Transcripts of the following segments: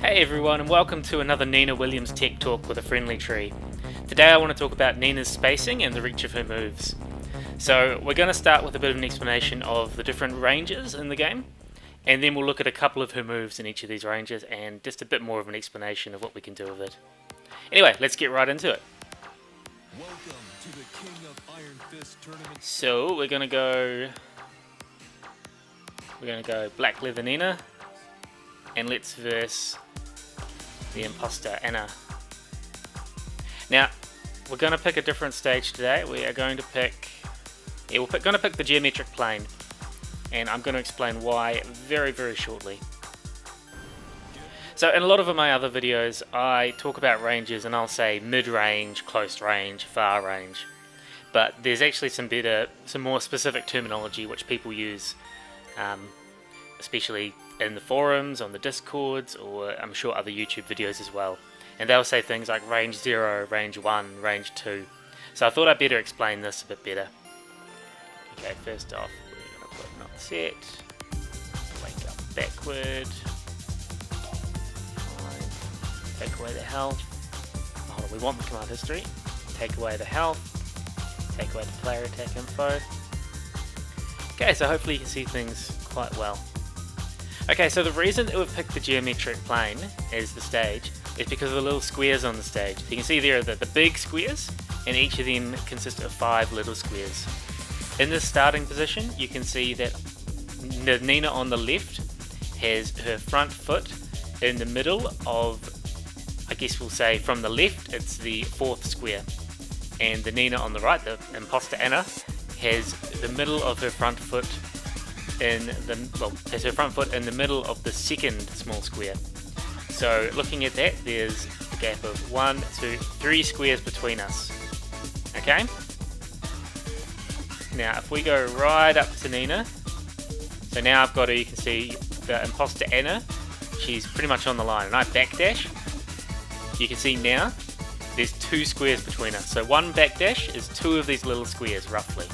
Hey everyone, and welcome to another Nina Williams Tech Talk with a Friendly Tree. Today I want to talk about Nina's spacing and the reach of her moves. So we're going to start with a bit of an explanation of the different ranges in the game, and then we'll look at a couple of her moves in each of these ranges and just a bit more of an explanation of what we can do with it. Anyway, let's get right into it. Welcome to the King of Iron Fist tournament. So we're going to go Black Leather Nina, and let's verse the Imposter Anna. Now, we're going to pick a different stage today. We are going to pick the geometric plane, and I'm going to explain why very, very shortly. So in a lot of my other videos, I talk about ranges and I'll say mid-range, close range, far range. But there's actually some more specific terminology which people use, especially in the forums, on the discords, or I'm sure other YouTube videos as well. And they'll say things like range 0, range 1, range 2. So I thought I'd better explain this a bit better. Okay, first off, we're going to put not set, wake up backward, fine. Take away the health. Hold on, we want the command history. Take away the health, take away the player attack info. Okay, so hopefully you can see things quite well. Okay, so the reason that we've picked the geometric plane as the stage is because of the little squares on the stage. You can see there are the big squares, and each of them consist of 5 little squares. In this starting position, you can see that Nina on the left has her front foot in the middle of, I guess we'll say from the left, it's the 4th square. And the Nina on the right, the Imposter Anna, has the middle of her front foot in the middle of the 2nd small square. So looking at that, there's a gap of 1, 2, 3 squares between us. Okay? Now if we go right up to Nina, so now I've got her, you can see the Imposter Anna, she's pretty much on the line, and I backdash. You can see now there's 2 squares between us. So one backdash is 2 of these little squares roughly.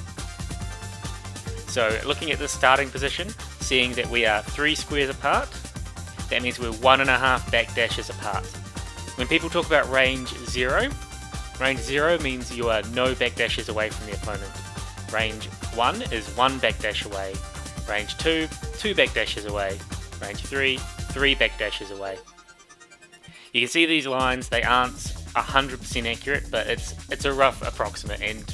So looking at the starting position, seeing that we are 3 squares apart, that means we're 1.5 backdashes apart. When people talk about range 0 means you are no backdashes away from the opponent. Range 1 is 1 backdash away. Range 2, 2 backdashes away. Range 3, 3 backdashes away. You can see these lines, they aren't 100% accurate, but it's a rough approximate, and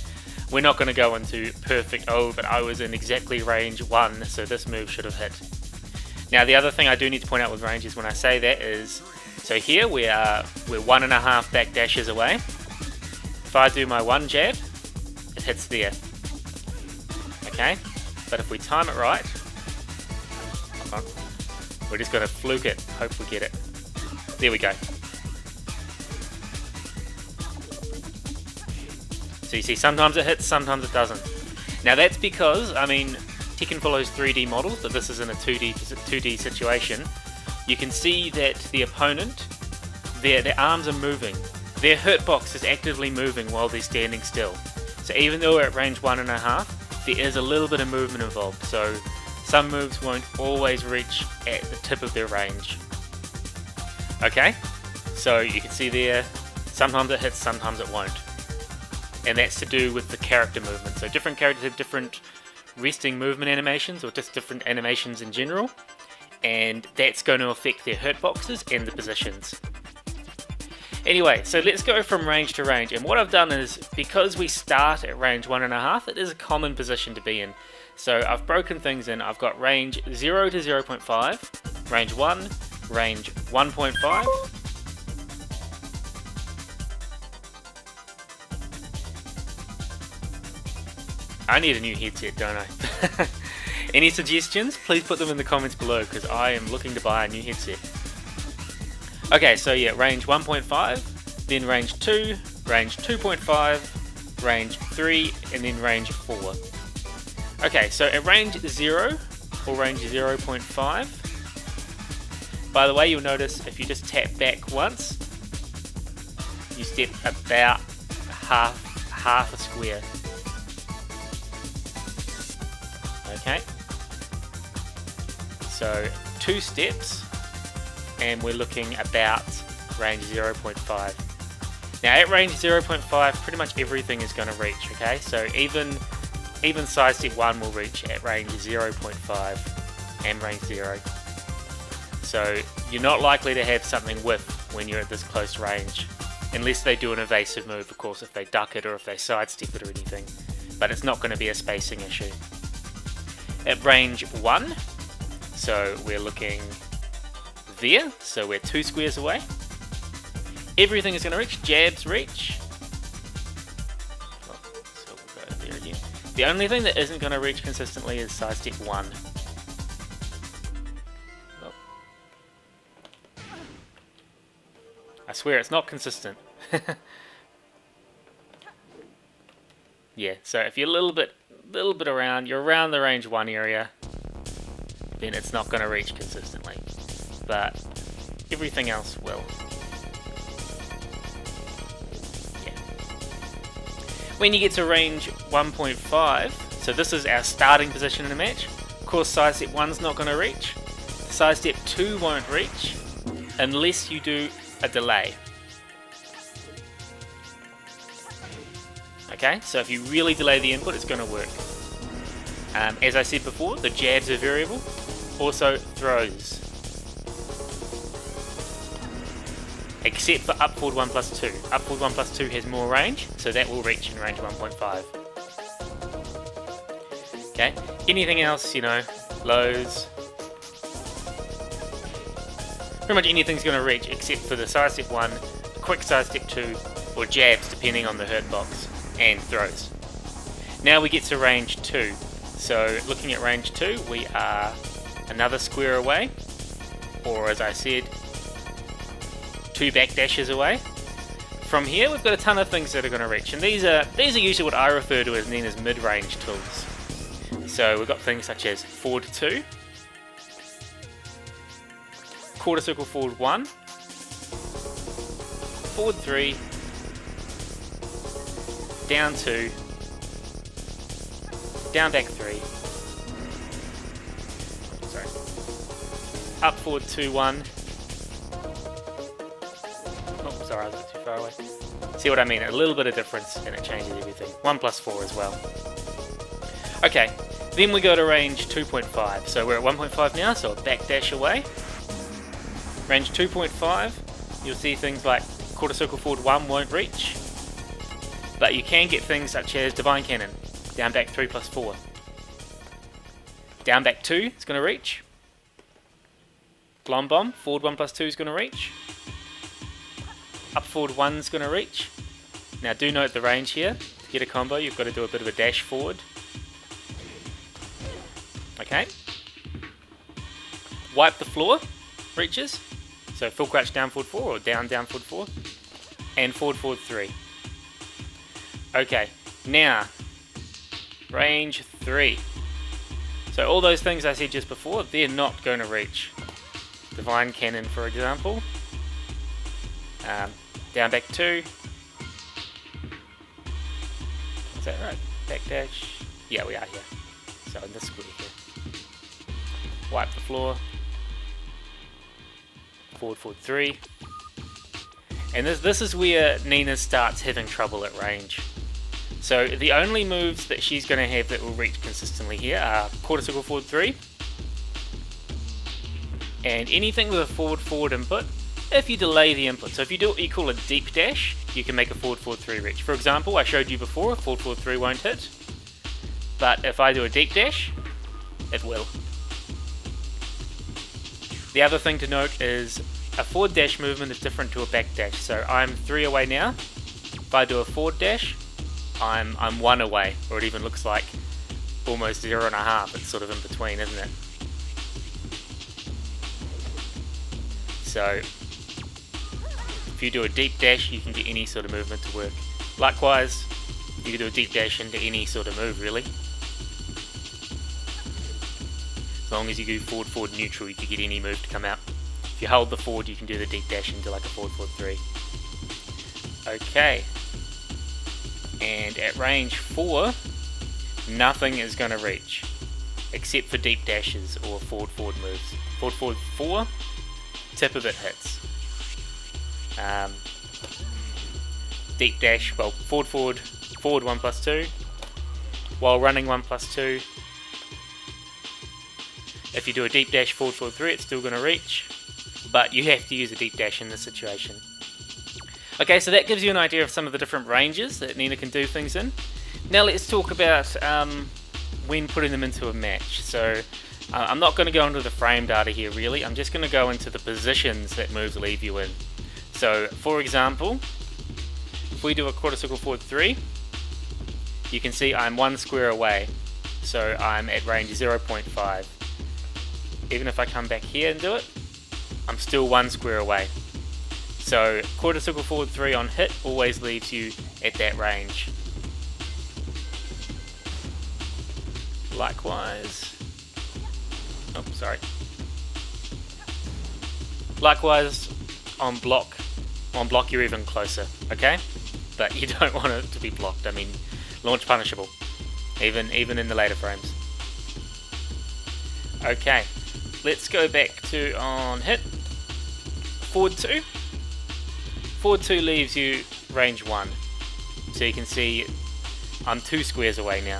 we're not going to go into perfect, but I was in exactly range 1, so this move should have hit. Now the other thing I do need to point out with ranges when I say that is, so here we're 1.5 backdashes away. If I do my 1 jab, it hits there. Okay, but if we time it right, we're just going to fluke it, hope we get it. There we go. So you see, sometimes it hits, sometimes it doesn't. Now that's because, Tekken follows 3D models, but this is in a 2D situation. You can see that the opponent, their arms are moving. Their hurtbox is actively moving while they're standing still. So even though we're at range 1.5, there is a little bit of movement involved. So some moves won't always reach at the tip of their range. Okay, so you can see there, sometimes it hits, sometimes it won't. And that's to do with the character movement. So different characters have different resting movement animations, or just different animations in general, and that's going to affect their hurtboxes and the positions. Anyway, so let's go from range to range, and what I've done is, because we start at range 1.5, it is a common position to be in. So I've broken things in. I've got range 0 to 0.5, range 1, range 1.5, I need a new headset, don't I? Any suggestions? Please put them in the comments below, because I am looking to buy a new headset. Okay, so yeah, range 1.5, then range 2, range 2.5, range 3, and then range 4. Okay, so at range 0, or range 0.5, by the way, you'll notice if you just tap back once, you step about half a square. Okay, so 2 steps, and we're looking about range 0.5. Now at range 0.5, pretty much everything is going to reach, okay? So even side step 1 will reach at range 0.5 and range 0. So you're not likely to have something whiff when you're at this close range, unless they do an evasive move, of course, if they duck it or if they sidestep it or anything. But it's not going to be a spacing issue. At range 1, so we're looking there, so we're 2 squares away. Everything is going to reach, jabs reach. Oh, so we'll go there again. The only thing that isn't going to reach consistently is side step 1. Oh. I swear it's not consistent. Yeah, so if you're a little bit around, you're around the range 1 area, then it's not going to reach consistently. But everything else will. Yeah. When you get to range 1.5, so this is our starting position in a match. Of course, side step 1's not going to reach. Side step 2 won't reach unless you do a delay. Okay, so if you really delay the input, it's going to work. As I said before, the jabs are variable. Also, throws. Except for up forward 1 plus 2. Up forward 1 plus 2 has more range, so that will reach in range 1.5. Okay, anything else, you know, lows. Pretty much anything's going to reach except for the side step 1, quick side step 2, or jabs depending on the hurt box, and throws. Now we get to range 2. So looking at range 2, we are another square away, or as I said, 2 back dashes away. From here we've got a ton of things that are going to reach, and these are usually what I refer to as Nina's mid-range tools. So we've got things such as forward 2, quarter circle forward 1, forward 3, down 2, down back 3, sorry, up forward 2, 1. Oh, sorry, I was a bit too far away. See what I mean? A little bit of difference and it changes everything. 1 plus 4 as well. Okay, then we go to range 2.5. So we're at 1.5 now, so a back dash away. Range 2.5, you'll see things like quarter circle forward 1 won't reach. But you can get things such as Divine Cannon, down back 3 plus 4. Down back 2 is going to reach. Blom Bomb, forward 1 plus 2 is going to reach. Up forward 1 is going to reach. Now do note the range here. To get a combo, you've got to do a bit of a dash forward. Okay. Wipe the floor reaches. So full crouch down forward 4 or down forward 4. And forward 3. Okay, now range 3. So all those things I said just before, they're not going to reach. Divine Cannon, for example. Down back 2. Is that right? Back dash. Yeah, we are here. So in this square here. Wipe the floor. Forward 3. And this is where Nina starts having trouble at range. So the only moves that she's going to have that will reach consistently here are quarter circle forward 3. And anything with a forward input, if you delay the input. So if you do what you call a deep dash, you can make a forward 3 reach. For example, I showed you before, a forward 3 won't hit. But if I do a deep dash, it will. The other thing to note is a forward dash movement is different to a back dash. So I'm 3 away now. If I do a forward dash, I'm 1 away, or it even looks like almost 0.5. It's sort of in between, isn't it? So if you do a deep dash, you can get any sort of movement to work. Likewise, you can do a deep dash into any sort of move, really. As long as you go forward neutral, you can get any move to come out. If you hold the forward, you can do the deep dash into like a forward 3. Okay. And at range 4, nothing is going to reach, except for deep dashes or forward moves. Forward 4, tip of it hits. Deep dash, well, forward 1+2, while running 1+2. If you do a deep dash forward 3, it's still going to reach, but you have to use a deep dash in this situation. Okay, so that gives you an idea of some of the different ranges that Nina can do things in. Now let's talk about when putting them into a match. So I'm not going to go into the frame data here really, I'm just going to go into the positions that moves leave you in. So for example, if we do a quarter circle forward 3, you can see I'm 1 square away, so I'm at range 0.5. Even if I come back here and do it, I'm still 1 square away. So quarter circle forward 3 on hit always leaves you at that range. Likewise, Likewise on block you're even closer, okay? But you don't want it to be blocked. I mean, launch punishable, even in the later frames. Okay, let's go back to on hit. Forward 2. Forward 2 leaves you range 1. So you can see I'm 2 squares away now.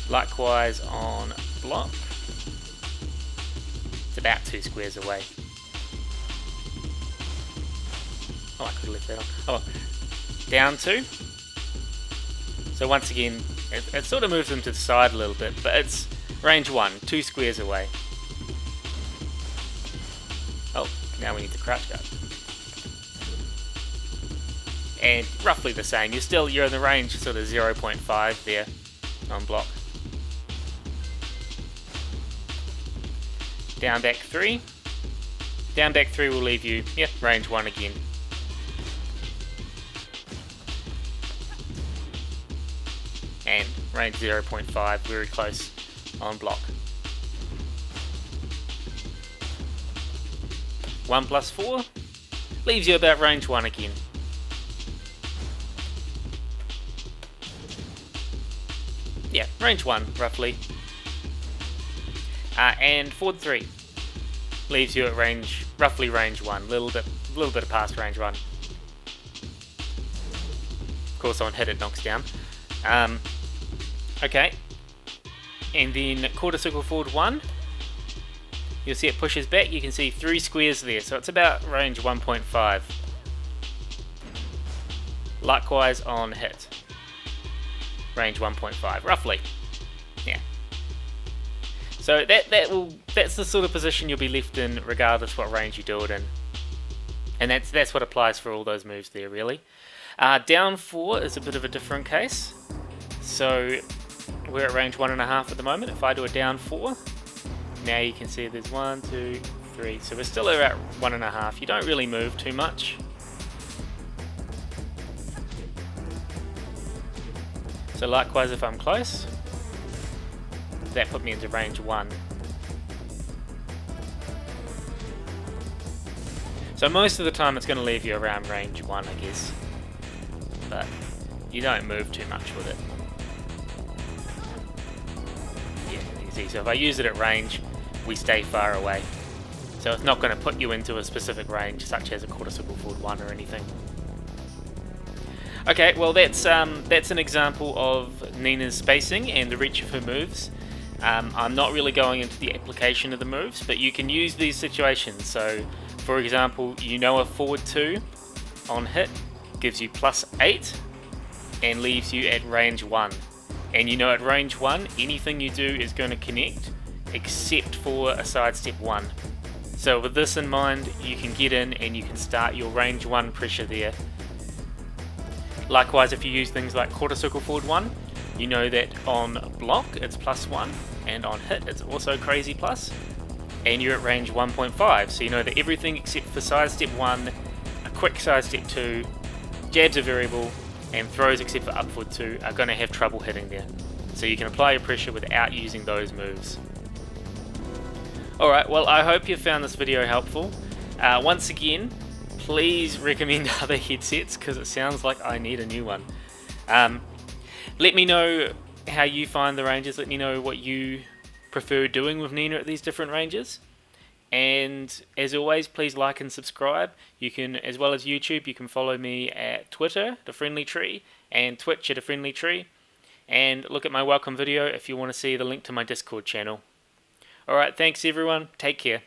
Likewise on block. It's about 2 squares away. Oh, I could have left that on. Oh, down 2. So once again, it sort of moves them to the side a little bit, but it's range 1, 2 squares away. Oh, now we need to crouch guard. And roughly the same. You're in the range sort of 0.5 there on block. Down back 3. Down back 3 will leave you, range 1 again. And range 0.5, very close on block. 1+4 leaves you about range 1 again. Yeah, range 1 roughly. And forward 3 leaves you at roughly range 1, little bit past range 1. Of course, on hit it knocks down. Okay, and then quarter circle forward 1. You'll see it pushes back. You can see 3 squares there, so it's about range 1.5. Likewise on hit, range 1.5 roughly. Yeah. So that's the sort of position you'll be left in regardless what range you do it in. And that's what applies for all those moves there really. Down 4 is a bit of a different case. So we're at range 1.5 at the moment. If I do a down 4, now you can see there's 1, 2, 3. So we're still at 1.5. You don't really move too much. So likewise if I'm close, that put me into range 1. So most of the time it's going to leave you around range 1, I guess. But you don't move too much with it. Yeah, you can see. So if I use it at range, we stay far away. So it's not going to put you into a specific range, such as a quarter circle forward 1 or anything. Okay, well that's an example of Nina's spacing and the reach of her moves. I'm not really going into the application of the moves, but you can use these situations. So, for example, a forward 2 on hit gives you +8 and leaves you at range 1. And at range 1, anything you do is going to connect except for a sidestep 1. So with this in mind, you can get in and you can start your range 1 pressure there. Likewise, if you use things like quarter circle forward 1, you know that on block it's +1 and on hit it's also crazy plus, and you're at range 1.5, so you know that everything except for sidestep 1, a quick sidestep 2, jabs a variable, and throws except for upward 2 are going to have trouble hitting there. So you can apply your pressure without using those moves. Alright, well I hope you found this video helpful. Once again, please recommend other headsets because it sounds like I need a new one. Let me know how you find the ranges, let me know what you prefer doing with Nina at these different ranges. And as always, please like and subscribe. You can, as well as YouTube, you can follow me at Twitter, The Friendly Tree, and Twitch at A Friendly Tree. And look at my welcome video if you want to see the link to my Discord channel. Alright, thanks everyone. Take care.